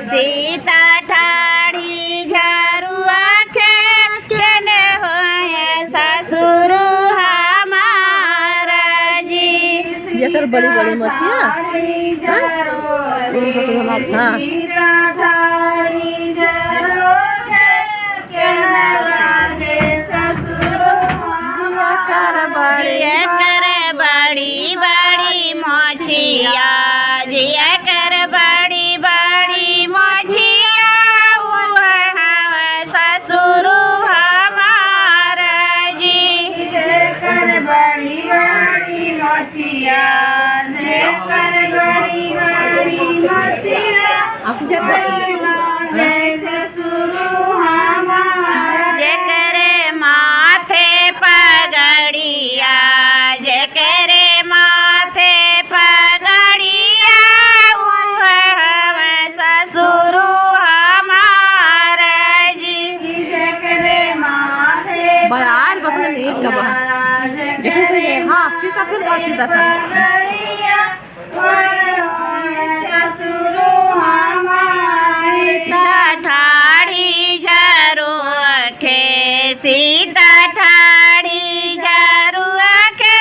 सीता ठाड़ी झरुआ के केने होए ससुर हमारा जी। ये कर बड़ी बड़ी मछलियाँ बड़ी बड़ी मछिया जिया कर बड़ी बड़ी मछिया ससुर हमारा जी। कर बड़ी बड़ी मछिया कर बड़ी बड़ी मछिया ससुर हमारा। जेकरे माथे पगड़िया जेकरे माथे पगड़िया ससुर हमारा जी। जेकरे माथे बयार बपने एक का हाँ सीता फिर बात सीता था ससुर हमारे। ठाड़ी झरुआ के सीता ठाड़ी झरुआ के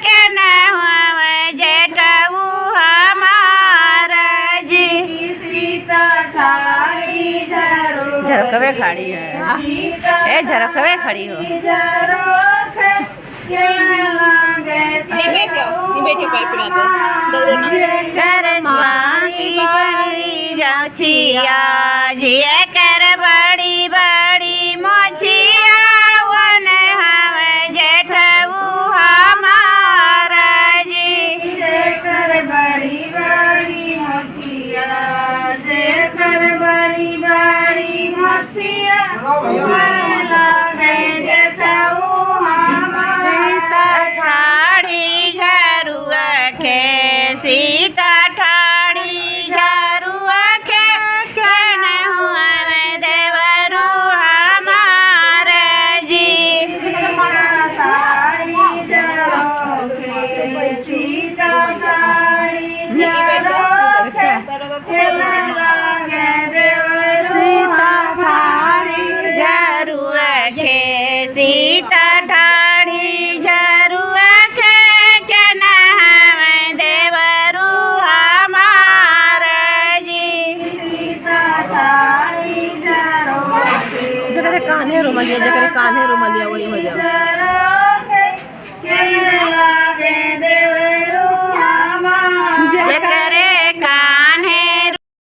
केना हुआ जेठऊ हमारा जी। सीता ठाड़ी झरकवे खड़ी है ए झरकवे खड़ी हो जिया कर बड़ी बड़ी मछिया वन हमें जेठऊ हमारा जी। जेकर बड़ी बड़ी मछिया जेकर बड़ी बड़ी मछिया लगे जेठऊ हमारा। ठाड़ी झरुआ के सीता ठाड़ी झरुआ के केने हुआ देवरू हमारा जी। सीता ठाड़ी झरो के सीता ठाड़ी झरो के लगे देवरू हमारी। झरुआ के सीता ठाड़ी झरुआ के केना हमें देवरू हमारा जी। सीता ठाड़ी झरो जकरे कान्हे रुमलिया जकरे कान्हे रुमलिया वही हो जाए। के लगे देव